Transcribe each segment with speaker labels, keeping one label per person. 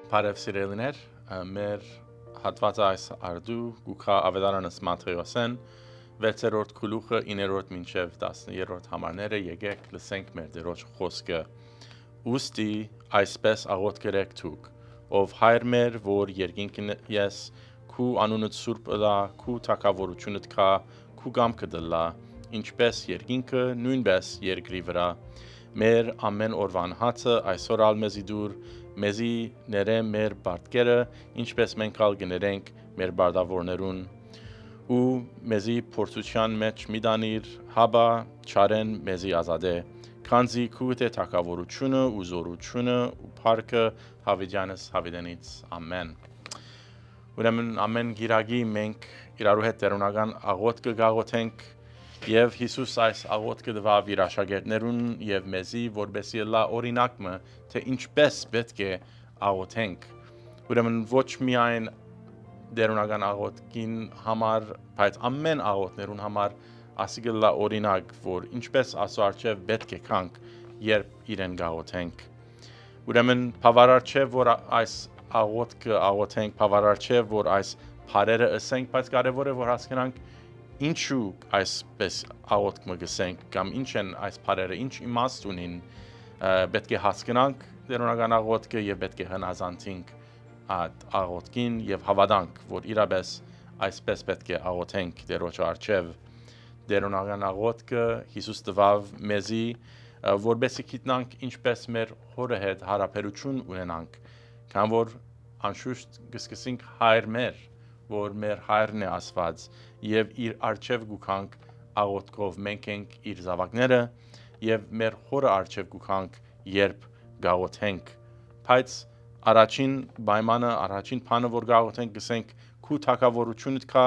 Speaker 1: Բարև սիրելիներ, մեր հատվածը այս արդու գուքա ավետարանս Մատթեոսեն 6-րդ գլուխը 9-րդ մինչև 10-րդ համարները եկեք լսենք մեր Տերոջ խոսքը։ Ուստի այսպես աղոթ կրեք դուք, ով հայր մեր, որ երկինքն ես, քու անունդ սուրբ ըլա, քու թագավորությունդ կա, քու գամքը դլա, ինչպես երկինքը նույնպես երկրի վրա։ Մեր ամեն օրվան հացը այսօր ալ մեզի դուր, մեզի ներե մեր բարտկերը, ինչպես մենք ալ գներենք մեր բարտավորներուն, ու մեզի փորձության մեջ մի դանիր, հաբա չարեն մեզի ազատե, քանզի քու է թագավորությունը ու զորությունը ու փառքը հավիտյանս հավիտենից ամեն։ Ուրեմն ամեն գիրագի մենք իրարու հետ տերունական աղոթք կգաղոթենք եւ Հիսուս այս աղոթքը դվավ իր աշակերտներուն եւ մեզի որբեսի լա օրինակը թե ինչպես պետք է աղոթենք։ Ուրեմն ոչ միայն տերունական աղոթքին համար, բայց ամեն աղոթներուն համար ասիկը լա օրինակ, որ ինչպես Աստծո առջև պետք է կանք, երբ իրեն գաղոթենք։ Ուրեմն բավարար չէ, որ այս աղոթքը աղոթենք, բավարար չէ, որ այս բառերը ասենք, բայց կարևոր է որ հասկանանք ինչու այսպես աղոթքը գսենք կամ ինչ են այս բառերը, ինչ իմաստ ունին, պետք է հասկանանք տերունական աղոթքը եւ պետք է հնազանդենք այդ աղոթքին եւ հավատանք, որ իրապես այսպես պետք է աղոթենք Տերոջ առջև։ Տերունական աղոթքը Հիսուս տվավ մեզի, որբեսի գիտնանք ինչպես մեր հորը հետ հարաբերություն ունենանք, քան որ անշուշտ կսկսենք հայր մեր, որ մեր հայրն է Աստված եւ իր առջև գուքանք աղոթքով մենք ենք իր զավակները եւ մեր հորը առջև գուքանք երբ գաղոթենք, բայց առաջին պայմանը, առաջին բանը որ գաղոթենք գսենք քու թագավորությունդ կա,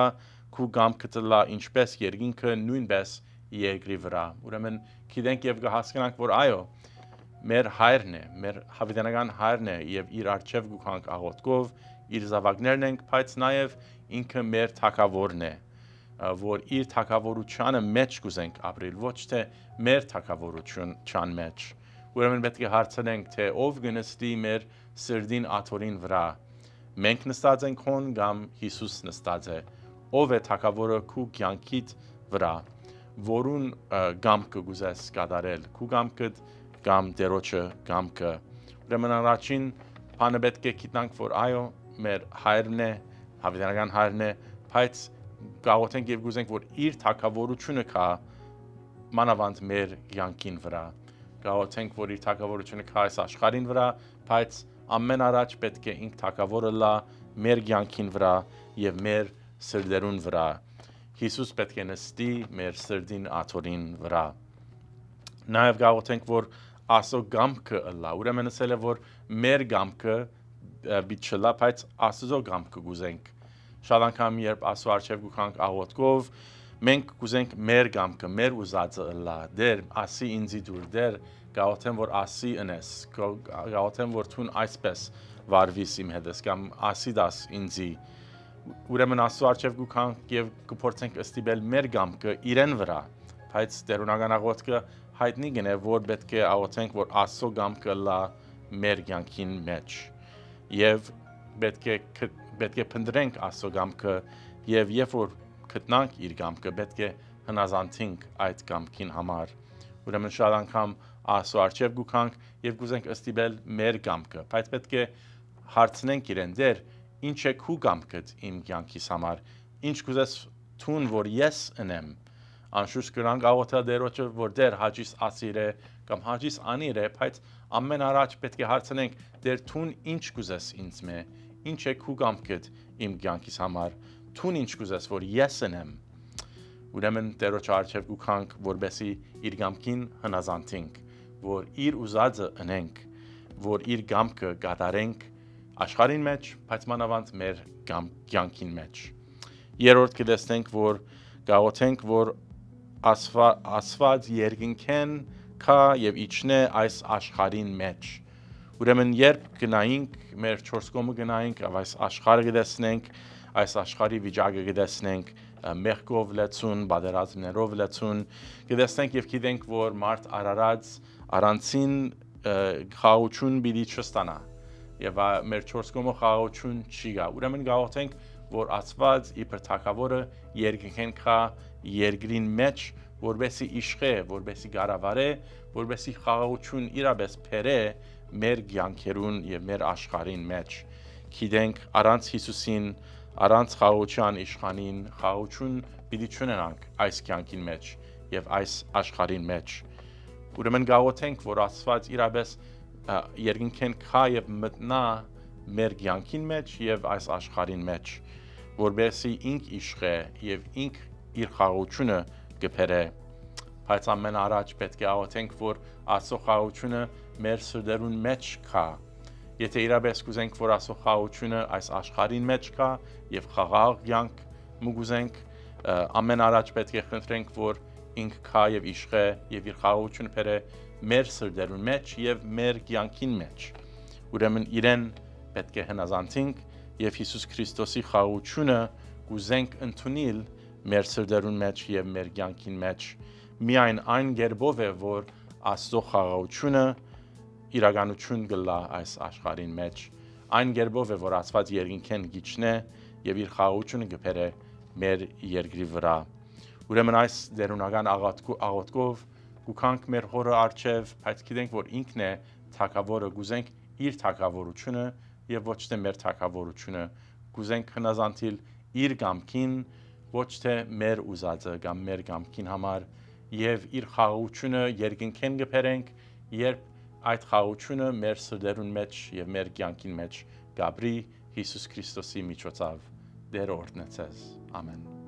Speaker 1: քու գամքը տլա ինչպես երկինքը նույնպես երկրի վրա։ Ուրեմն գիտենք եւ կհասկանանք որ այո մեր հայրն է, մեր հավիտենական հայրն է եւ իր առջև գուքանք աղոթքով իր զավակներն ենք, բայց նաեւ ինքը մեր թագավորն է, որ իր թագավորությանը մեջ կուզենք ապրել, ոչ թե մեր թագավորության մեջ։ Ուրեմն պետք է հարցնենք, թե ով կնստի մեր սրդին աթորին վրա։ Մենք նստած ենք հոն կամ Հիսուս նստած է։ Ով է թագավորը քու կյանքիդ վրա, որուն գամքը գուզես կատարել, քու գամքդ կամ Տերոջը գամքը։ Ուրեմն առաջին բանը պետք է գիտնանք, որ այո մեր հայրն է, հավիտենական հայրն է, բայց գաղոթենք եւ գուզենք, որ իր թագավորությունը կա մանավանդ մեր կյանքին վրա։ Գաղոթենք, որ իր թագավորությունը կա այս աշխարհին վրա, բայց ամեն առաջ պետք է ինք թագավորը լա մեր կյանքին վրա եւ մեր սրդերուն վրա։ Հիսուս պետք է նստի մեր սրդին աթորին վրա։ Նաեւ գաղոթենք, որ Աստծո գամքը լա, ուրեմն ասել է, որ մեր գամքը բիչլա, բայց Աստծո գամքը գուզենք։ Շատ անգամ երբ Աստծո առջև գուքանք աղոթքով, մենք գուզենք մեր գամքը, մեր ուզածը լա, դեր ասի ինձի դուր, դեր գաղոթեմ, որ ասի ընես, գաղոթեմ, որ թուն այսպես վարվիս իմ հետս, կամ ասի դաս ինձի։ Ուրեմն Աստծո առջև գուքանք եւ կփորձենք ըստիբել մեր գամքը իրեն վրա, բայց տերունական աղոթքը հայտնի գնե, որ պետք է աղոթենք, որ Աստծո գամքը լա մեր կյանքին մեջ եւ պետք է փնտրենք Աստծո գամքը եւ երբ որ գտնանք իր գամքը պետք է հնազանդենք այդ գամքին համար։ Ուրեմն շատ անգամ Աստծո առջև գուքանք եւ գուզենք ըստիբել մեր գամքը, բայց պետք է հարցնենք իրեն դեր ինչ է քու գամքդ իմ կյանքիս համար, ինչ կուզես թուն որ ես ընեմ։ Անշուշտ կրանք աղոթել Տերոջը, որ դեր հաջիս ասիր է կամ հաջիս անիր է, բայց ամեն առաջ պետք է հարցնենք դեր թուն ինչ կուզես ինձ մե, ինչ է քու գամքդ իմ կյանքիս համար, թուն ինչ կուզես որ ես ընեմ։ Ուրեմն Տերոջը առջև գուքանք, որբեսի իր գամքին հնազանդենք, որ իր ուզածը ընենք, որ իր գամքը կատարենք աշխարհին մեջ, բայց մանավանդ մեր կյանքին մեջ։ Երրորդ կտեսնենք, որ գաղոթենք, որ Աստված երկինքեն կա եւ իջնե այս աշխարհին մեջ։ Ուրեմն երբ գնայինք մեր 4 կողմը գնայինք, այս աշխարհը գտեսնենք, այս աշխարհի վիճակը գտեսնենք, մեղքով լեցուն, բادرազմներով լեցուն, գտեսնենք եւ գիտենք, որ մարդ արարած առանցին խաղություն պիտի չստանա։ եւ մեր 4 կողմը խաղաղություն չի գա։ Ուրեմն գաղութենք, որ Աստված իբր թագավորը երկնքեն կա երկրին մեջ, որբեսի իշխե, որբեսի գարավարե, որբեսի խաղաղություն իրապես փերե մեր կյանքերուն եւ մեր աշխարհին մեջ։ Գիտենք առանց Հիսուսին, առանց խաղաղության իշխանին, խաղաղություն պիտի չունենանք այս կյանքին մեջ եւ այս աշխարհին մեջ։ Ուրեմն գաղութենք, որ Աստված իրապես երկնքեն կա եւ մտնա մեր կյանքին մեջ եւ այս աշխարհին մեջ, որբեսի ինք իշխե եւ ինք իր խաղաղությունը կփերե։ Բայց ամեն առաջ պետք է աղոթենք, որ Աստծո խաղաղությունը մեր սրտերուն մեջ կա։ Եթե իրապես կուզենք, որ Աստծո խաղաղությունը այս աշխարհին մեջ կա եւ խաղաղ կյանք մուգուզենք, ամեն առաջ պետք է խնդրենք, որ ինք կա եւ իշխե եւ իր խաղաղությունը բերե մեր սրտերուն մեջ եւ մեր կյանքին մեջ։ Ուրեմն իրեն պետք է հնազանդենք եւ Հիսուս Քրիստոսի խաղաղությունը կուզենք ընդունել մեր սրտերուն մեջ եւ մեր կյանքին մեջ։ Միայն այն գերբով է, որ Աստծո խաղաղությունը իրականություն կլա այս աշխարհին մեջ։ Այն գերբով է, որ Աստված երկնքեն գիչնե եւ իր խաղաղությունը կբերե մեր երկրի վրա։ Ուրեմն այս դերունական աղոթքով կուքանք մեր հորը արչև, բայց գիտենք, որ ինքն է թագավորը, գուզենք իր թագավորությունը եւ ոչ թե մեր թագավորությունը, գուզենք հնազանդել իր կամքին, ոչ թե մեր ուզածը կամ մեր կամքին համար եւ իր խաղաղությունը երկնքեն կբերենք, երբ այդ խաղաղությունը մեր սրտերուն մեջ եւ մեր կյանքին մեջ գաբրի Հիսուս Քրիստոսի միջոցով։ Դեր օրհնեցես։ Ամեն։